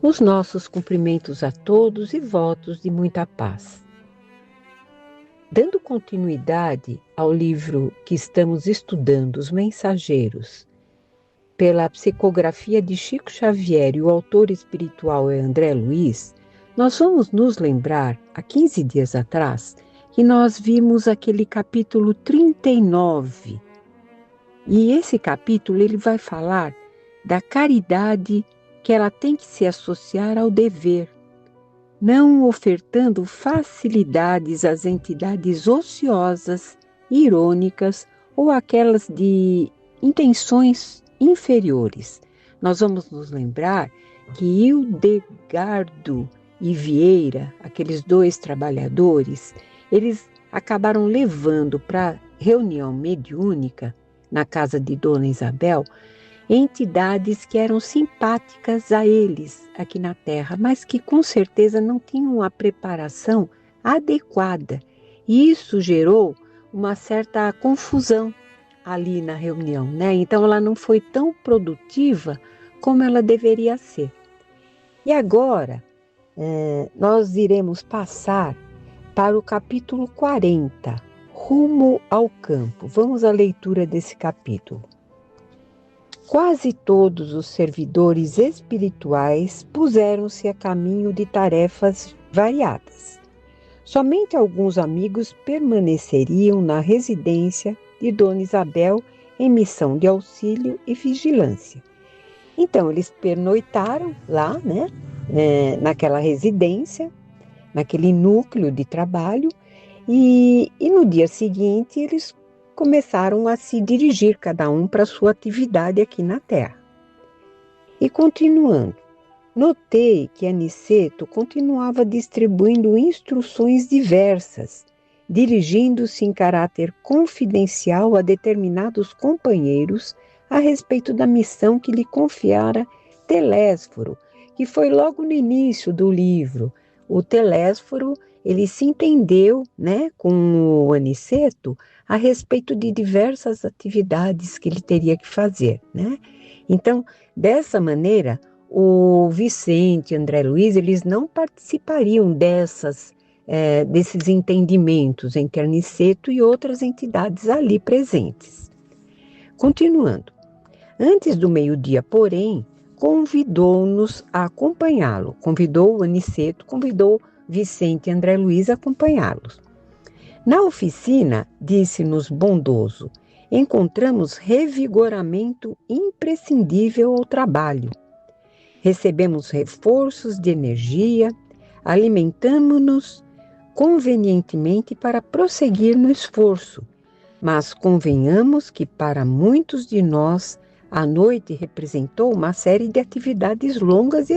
Os nossos cumprimentos a todos e votos de muita paz. Dando continuidade ao livro que estamos estudando, Os Mensageiros, pela psicografia de Chico Xavier e o autor espiritual é André Luiz, nós vamos nos lembrar, há 15 dias atrás, que nós vimos aquele capítulo 39. E esse capítulo ele vai falar da caridade que ela tem que se associar ao dever, não ofertando facilidades às entidades ociosas, irônicas ou aquelas de intenções inferiores. Nós vamos nos lembrar que Hildegardo e Vieira, aqueles dois trabalhadores, eles acabaram levando para a reunião mediúnica na casa de Dona Isabel entidades que eram simpáticas a eles aqui na Terra, mas que com certeza não tinham a preparação adequada. E isso gerou uma certa confusão ali na reunião, né? Então ela não foi tão produtiva como ela deveria ser. E agora nós iremos passar para o capítulo 40, Rumo ao Campo. Vamos à leitura desse capítulo. Quase todos os servidores espirituais puseram-se a caminho de tarefas variadas. Somente alguns amigos permaneceriam na residência de Dona Isabel em missão de auxílio e vigilância. Então, eles pernoitaram lá, naquela residência, naquele núcleo de trabalho, e no dia seguinte eles começaram a se dirigir, cada um para a sua atividade aqui na Terra. E continuando, notei que Aniceto continuava distribuindo instruções diversas, dirigindo-se em caráter confidencial a determinados companheiros a respeito da missão que lhe confiara Telésforo, que foi logo no início do livro. O Telésforo, ele se entendeu, com o Aniceto a respeito de diversas atividades que ele teria que fazer, Então, dessa maneira, o Vicente e André Luiz, eles não participariam desses entendimentos entre Aniceto e outras entidades ali presentes. Continuando, antes do meio-dia, porém, convidou-nos a acompanhá-lo. Convidou o Aniceto, convidou Vicente e André Luiz a acompanhá-los. Na oficina, disse-nos bondoso, encontramos revigoramento imprescindível ao trabalho. Recebemos reforços de energia, alimentamo-nos convenientemente para prosseguir no esforço, mas convenhamos que para muitos de nós a noite representou uma série de atividades longas e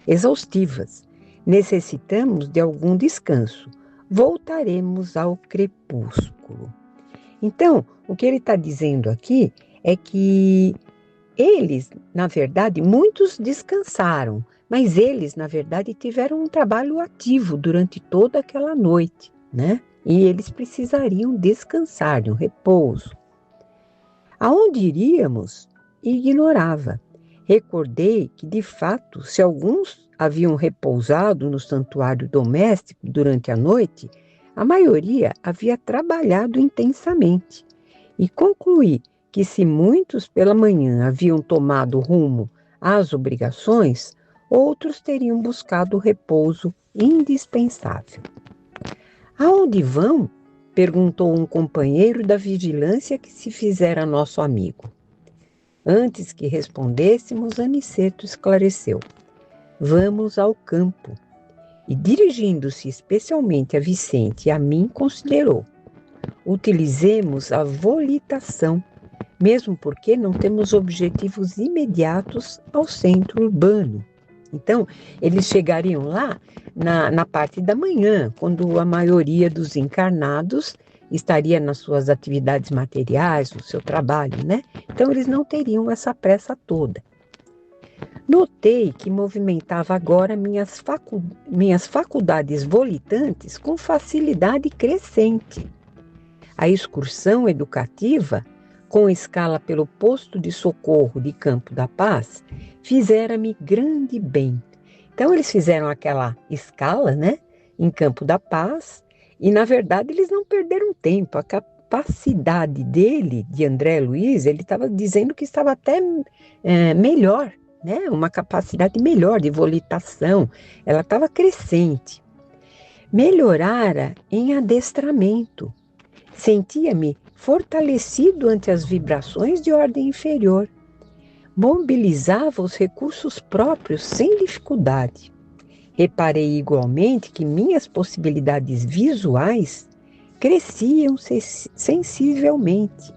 exaustivas. Necessitamos de algum descanso. Voltaremos ao crepúsculo. Então, o que ele está dizendo aqui é que eles, na verdade, muitos descansaram, mas eles, na verdade, tiveram um trabalho ativo durante toda aquela noite, E eles precisariam descansar, de um repouso. Aonde iríamos? Ignorava. Recordei que, de fato, se alguns haviam repousado no santuário doméstico durante a noite, a maioria havia trabalhado intensamente. E concluí que se muitos pela manhã haviam tomado rumo às obrigações, outros teriam buscado o repouso indispensável. Aonde vão? Perguntou um companheiro da vigilância que se fizera nosso amigo. Antes que respondêssemos, Aniceto esclareceu. Vamos ao campo. E dirigindo-se especialmente a Vicente e a mim, considerou. Utilizemos a volitação, mesmo porque não temos objetivos imediatos ao centro urbano. Então, eles chegariam lá na parte da manhã, quando a maioria dos encarnados estaria nas suas atividades materiais, no seu trabalho, Então, eles não teriam essa pressa toda. Notei que movimentava agora minhas faculdades volitantes com facilidade crescente. A excursão educativa com escala pelo posto de socorro de Campo da Paz, fizera-me grande bem. Então eles fizeram aquela escala, né, em Campo da Paz, e na verdade eles não perderam tempo. A capacidade dele, de André Luiz, ele estava dizendo que estava até melhor, né, uma capacidade melhor de volitação, ela estava crescente. Melhorara em adestramento. Sentia-me fortalecido ante as vibrações de ordem inferior. Mobilizava os recursos próprios sem dificuldade. Reparei igualmente que minhas possibilidades visuais cresciam sensivelmente.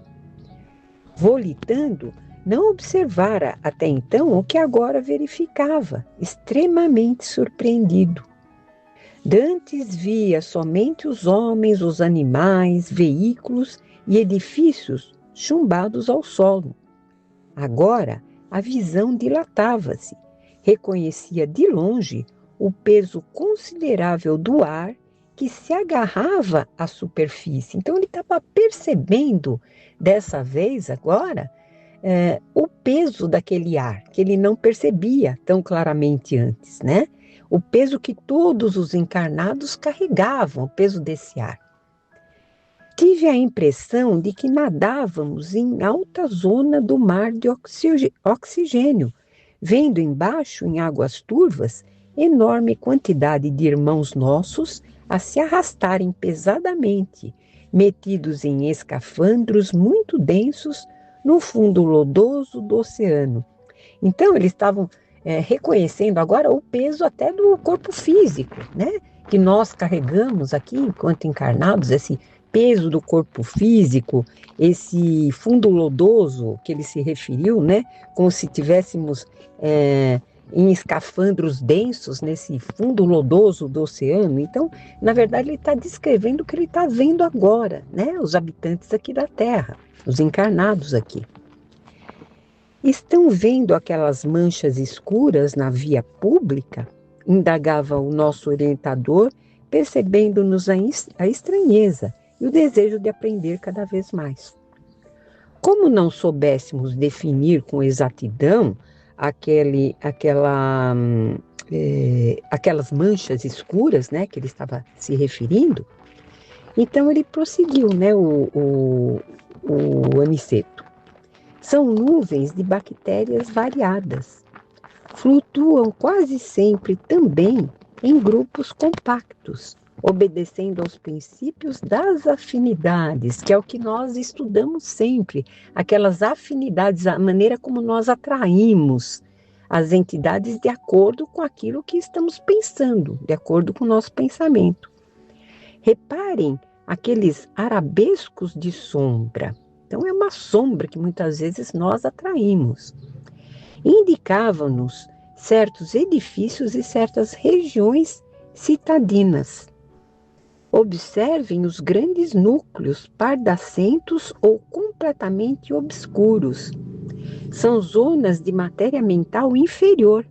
Volitando, não observara até então o que agora verificava, extremamente surpreendido. Dantes via somente os homens, os animais, veículos e edifícios chumbados ao solo. Agora a visão dilatava-se. Reconhecia de longe o peso considerável do ar que se agarrava à superfície. Então ele estava percebendo, dessa vez agora, o peso daquele ar, que ele não percebia tão claramente antes, né? O peso que todos os encarnados carregavam, o peso desse ar. Tive a impressão de que nadávamos em alta zona do mar de oxigênio, vendo embaixo, em águas turvas, enorme quantidade de irmãos nossos a se arrastarem pesadamente, metidos em escafandros muito densos no fundo lodoso do oceano. Então, eles estavam reconhecendo agora o peso até do corpo físico, né? Que nós carregamos aqui enquanto encarnados, esse peso do corpo físico, esse fundo lodoso que ele se referiu, né? Como se tivéssemos em escafandros densos nesse fundo lodoso do oceano. Então, na verdade, ele está descrevendo o que ele está vendo agora, né? Os habitantes aqui da Terra, os encarnados aqui. Estão vendo aquelas manchas escuras na via pública? Indagava o nosso orientador, percebendo-nos a estranheza e o desejo de aprender cada vez mais. Como não soubéssemos definir com exatidão aquelas manchas escuras, né, que ele estava se referindo, então ele prosseguiu, né, o Aniceto. São nuvens de bactérias variadas. Flutuam quase sempre também em grupos compactos, obedecendo aos princípios das afinidades, que é o que nós estudamos sempre, aquelas afinidades, a maneira como nós atraímos as entidades de acordo com aquilo que estamos pensando, de acordo com o nosso pensamento. Reparem aqueles arabescos de sombra. Então, é uma sombra que muitas vezes nós atraímos. Indicavam-nos certos edifícios e certas regiões citadinas. Observem os grandes núcleos pardacentos ou completamente obscuros. São zonas de matéria mental inferior,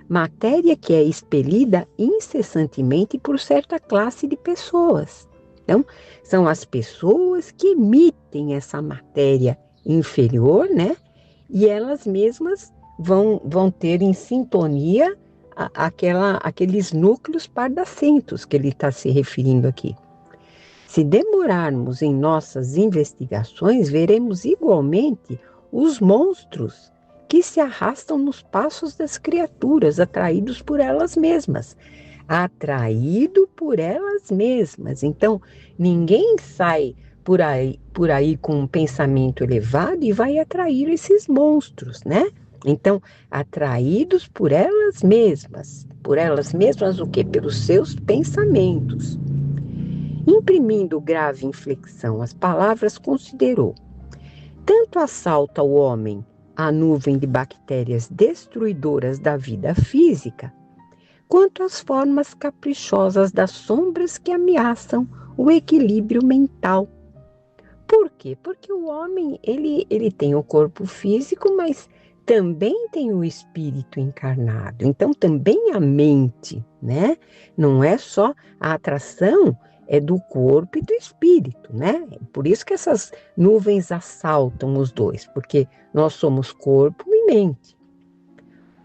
matéria que é expelida incessantemente por certa classe de pessoas. Então, são as pessoas que emitem essa matéria inferior, né? E elas mesmas vão ter em sintonia aqueles núcleos pardacentos que ele está se referindo aqui. Se demorarmos em nossas investigações, veremos igualmente os monstros que se arrastam nos passos das criaturas, atraídos por elas mesmas. Atraído por elas mesmas. Então, ninguém sai por aí com um pensamento elevado e vai atrair esses monstros, né? Então, atraídos por elas mesmas o quê? Pelos seus pensamentos. Imprimindo grave inflexão às palavras, considerou: tanto assalta o homem a nuvem de bactérias destruidoras da vida física, quanto as formas caprichosas das sombras que ameaçam o equilíbrio mental. Por quê? Porque o homem, ele tem o corpo físico, mas também tem o espírito encarnado. Então, também a mente, né? Não é só a atração, é do corpo e do espírito, né? Por isso que essas nuvens assaltam os dois, porque nós somos corpo e mente.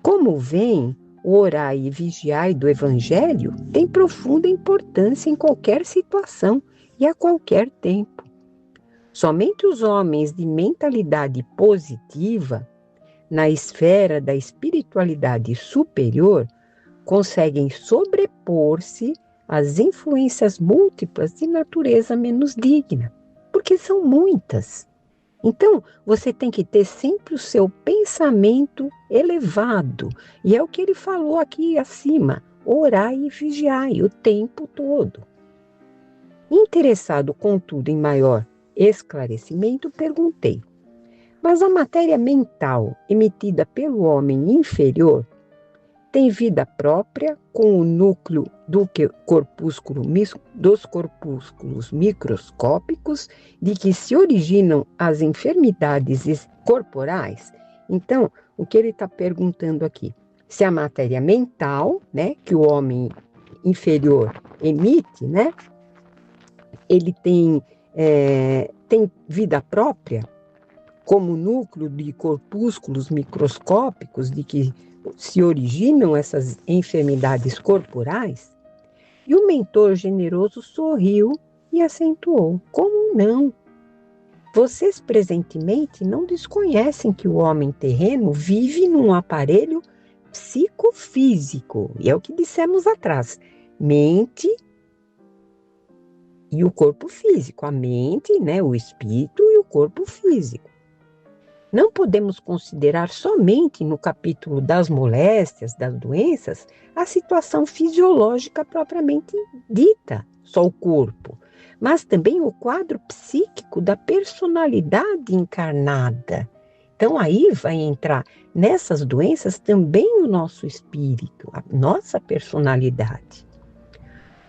Como vem, o orai e vigiai do Evangelho tem profunda importância em qualquer situação e a qualquer tempo. Somente os homens de mentalidade positiva, na esfera da espiritualidade superior, conseguem sobrepor-se às influências múltiplas de natureza menos digna, porque são muitas. Então, você tem que ter sempre o seu pensamento elevado, e é o que ele falou aqui acima, orai e vigiai o tempo todo. Interessado, contudo, em maior esclarecimento, perguntei, mas a matéria mental emitida pelo homem inferior tem vida própria com o núcleo dos corpúsculos microscópicos de que se originam as enfermidades corporais? Então, o que ele está perguntando aqui? Se a matéria mental, né, que o homem inferior emite, né, ele tem vida própria como núcleo de corpúsculos microscópicos de que se originam essas enfermidades corporais? E o mentor generoso sorriu e acentuou, como não? Vocês presentemente não desconhecem que o homem terreno vive num aparelho psicofísico, e é o que dissemos atrás, mente e o corpo físico, a mente, né, o espírito e o corpo físico. Não podemos considerar somente no capítulo das moléstias, das doenças, a situação fisiológica propriamente dita, só o corpo, mas também o quadro psíquico da personalidade encarnada. Então aí vai entrar nessas doenças também o nosso espírito, a nossa personalidade.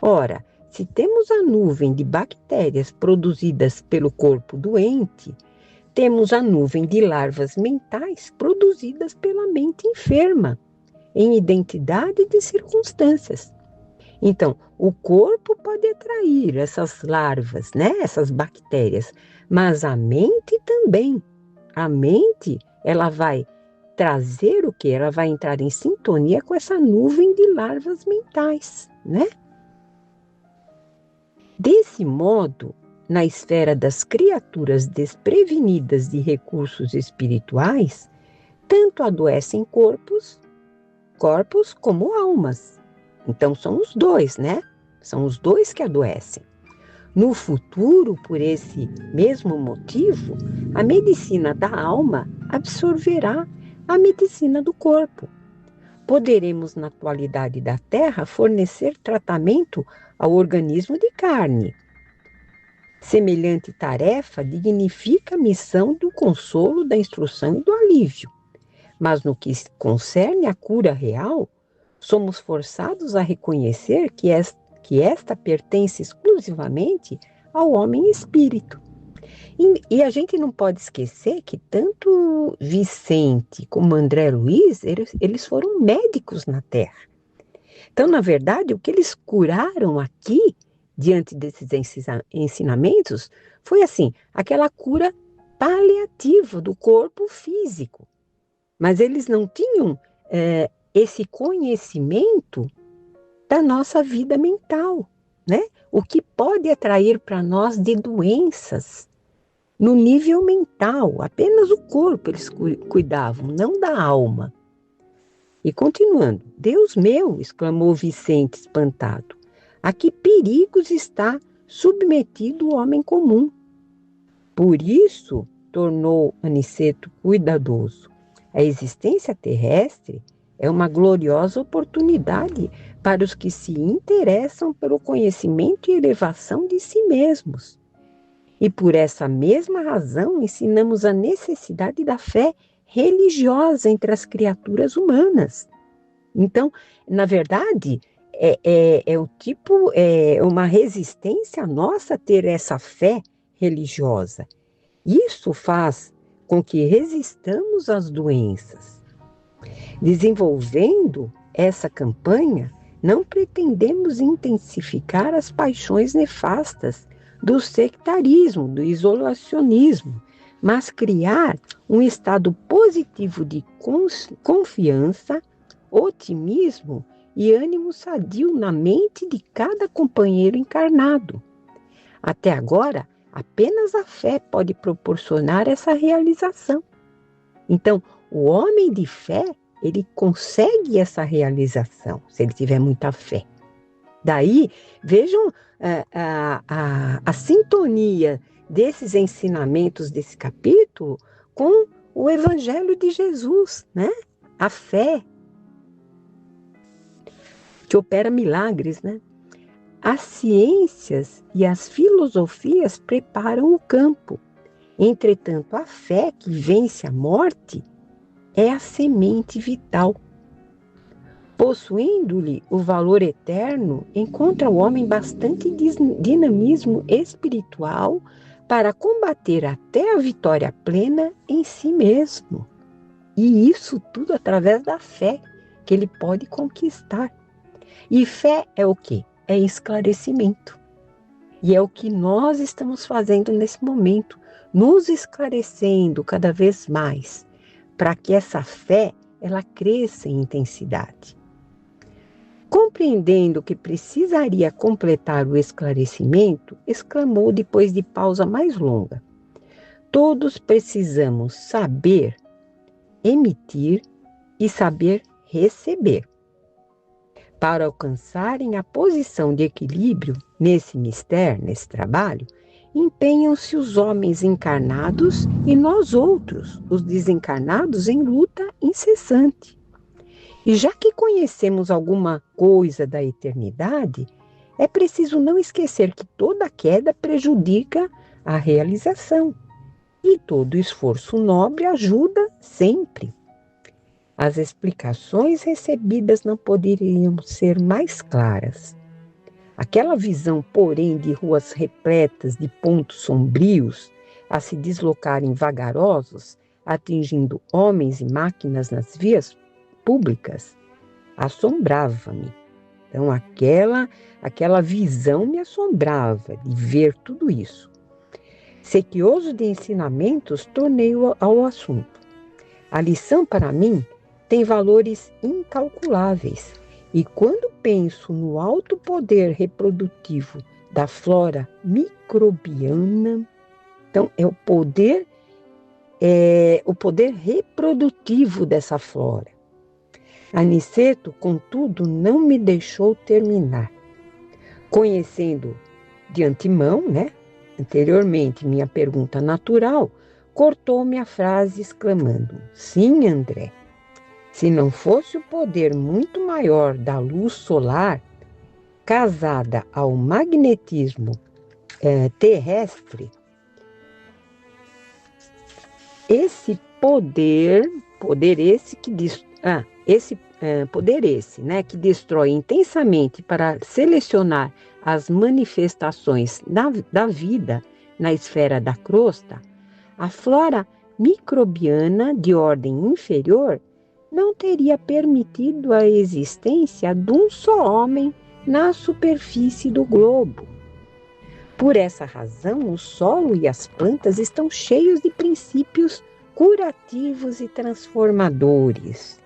Ora, se temos a nuvem de bactérias produzidas pelo corpo doente, temos a nuvem de larvas mentais produzidas pela mente enferma, em identidade de circunstâncias. Então, o corpo pode atrair essas larvas, né, essas bactérias, mas a mente também. A mente, ela vai trazer o quê? Ela vai entrar em sintonia com essa nuvem de larvas mentais, né? Desse modo, na esfera das criaturas desprevenidas de recursos espirituais, tanto adoecem corpos como almas. Então são os dois, né? São os dois que adoecem. No futuro, por esse mesmo motivo, a medicina da alma absorverá a medicina do corpo. Poderemos, na atualidade da Terra, fornecer tratamento ao organismo de carne. Semelhante tarefa dignifica a missão do consolo, da instrução e do alívio. Mas no que concerne à cura real, somos forçados a reconhecer que esta pertence exclusivamente ao homem espírito. E a gente não pode esquecer que tanto Vicente como André Luiz, eles foram médicos na Terra. Então, na verdade, o que eles curaram aqui, diante desses ensinamentos, foi assim, aquela cura paliativa do corpo físico. Mas eles não tinham esse conhecimento da nossa vida mental, né? O que pode atrair para nós de doenças no nível mental, apenas o corpo eles cuidavam, não da alma. E continuando, Deus meu, exclamou Vicente espantado, a que perigos está submetido o homem comum? Por isso, tornou Aniceto cuidadoso, a existência terrestre é uma gloriosa oportunidade para os que se interessam pelo conhecimento e elevação de si mesmos. E por essa mesma razão ensinamos a necessidade da fé religiosa entre as criaturas humanas. Então, na verdade, é uma resistência nossa ter essa fé religiosa. Isso faz com que resistamos às doenças. Desenvolvendo essa campanha, Não pretendemos intensificar as paixões nefastas do sectarismo, do isolacionismo, mas criar um estado positivo de confiança, otimismo e ânimo sadio na mente de cada companheiro encarnado. Até agora, apenas a fé pode proporcionar essa realização. Então, o homem de fé, ele consegue essa realização, se ele tiver muita fé. Daí, vejam a sintonia desses ensinamentos desse capítulo com o Evangelho de Jesus, né? A fé que opera milagres, né? As ciências e as filosofias preparam o campo. Entretanto, a fé que vence a morte é a semente vital. Possuindo-lhe o valor eterno, encontra o homem bastante dinamismo espiritual para combater até a vitória plena em si mesmo. E isso tudo através da fé que ele pode conquistar. E fé é o quê? É esclarecimento. E é o que nós estamos fazendo nesse momento, nos esclarecendo cada vez mais, para que essa fé ela cresça em intensidade. Compreendendo que precisaria completar o esclarecimento, exclamou depois de pausa mais longa: todos precisamos saber emitir e saber receber. Para alcançarem a posição de equilíbrio nesse mistério, nesse trabalho, empenham-se os homens encarnados e nós outros, os desencarnados, em luta incessante. E já que conhecemos alguma coisa da eternidade, é preciso não esquecer que toda queda prejudica a realização e todo esforço nobre ajuda sempre. As explicações recebidas não poderiam ser mais claras. Aquela visão, porém, de ruas repletas de pontos sombrios a se deslocarem vagarosos, atingindo homens e máquinas nas vias públicas, assombrava-me. Então, aquela visão me assombrava de ver tudo isso. Sequioso de ensinamentos, tornei-o ao assunto. A lição, para mim, tem valores incalculáveis. E quando penso no alto poder reprodutivo da flora microbiana, então é o poder reprodutivo dessa flora. Aniceto, contudo, não me deixou terminar. Conhecendo de antemão, anteriormente, minha pergunta natural, cortou-me a frase exclamando: sim, André, se não fosse o poder muito maior da luz solar, casada ao magnetismo terrestre, esse poder que destrói intensamente para selecionar as manifestações da vida na esfera da crosta, a flora microbiana de ordem inferior não teria permitido a existência de um só homem na superfície do globo. Por essa razão, o solo e as plantas estão cheios de princípios curativos e transformadores.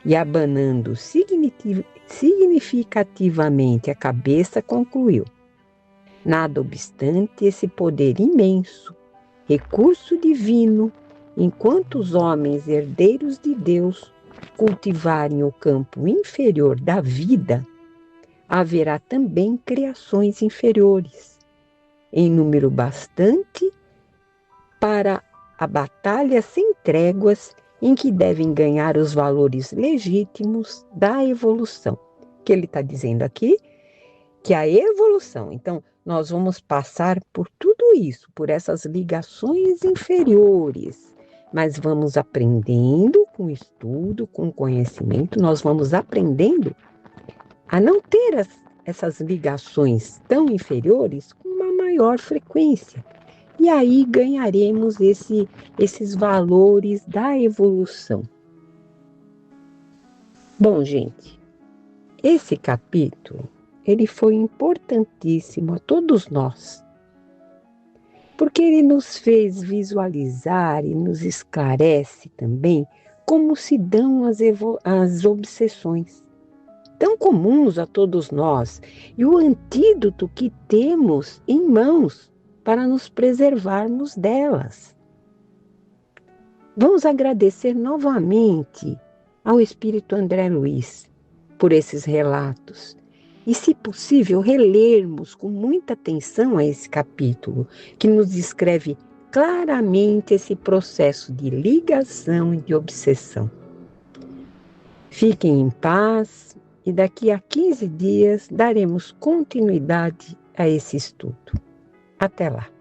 E abanando significativamente a cabeça, concluiu: nada obstante esse poder imenso, recurso divino, enquanto os homens herdeiros de Deus cultivarem o campo inferior da vida, haverá também criações inferiores, em número bastante para a batalha sem tréguas em que devem ganhar os valores legítimos da evolução. Que ele está dizendo aqui que a evolução, então, nós vamos passar por tudo isso, por essas ligações inferiores, mas vamos aprendendo com estudo, com conhecimento, nós vamos aprendendo a não ter essas ligações tão inferiores com uma maior frequência. E aí ganharemos esses valores da evolução. Bom, gente, Esse capítulo, ele foi importantíssimo a todos nós, porque ele nos fez visualizar e nos esclarece também como se dão as obsessões, tão comuns a todos nós, e o antídoto que temos em mãos para nos preservarmos delas. Vamos agradecer novamente ao Espírito André Luiz por esses relatos e, se possível, relermos com muita atenção a esse capítulo, que nos descreve claramente esse processo de ligação e de obsessão. Fiquem em paz e daqui a 15 dias daremos continuidade a esse estudo. Até lá!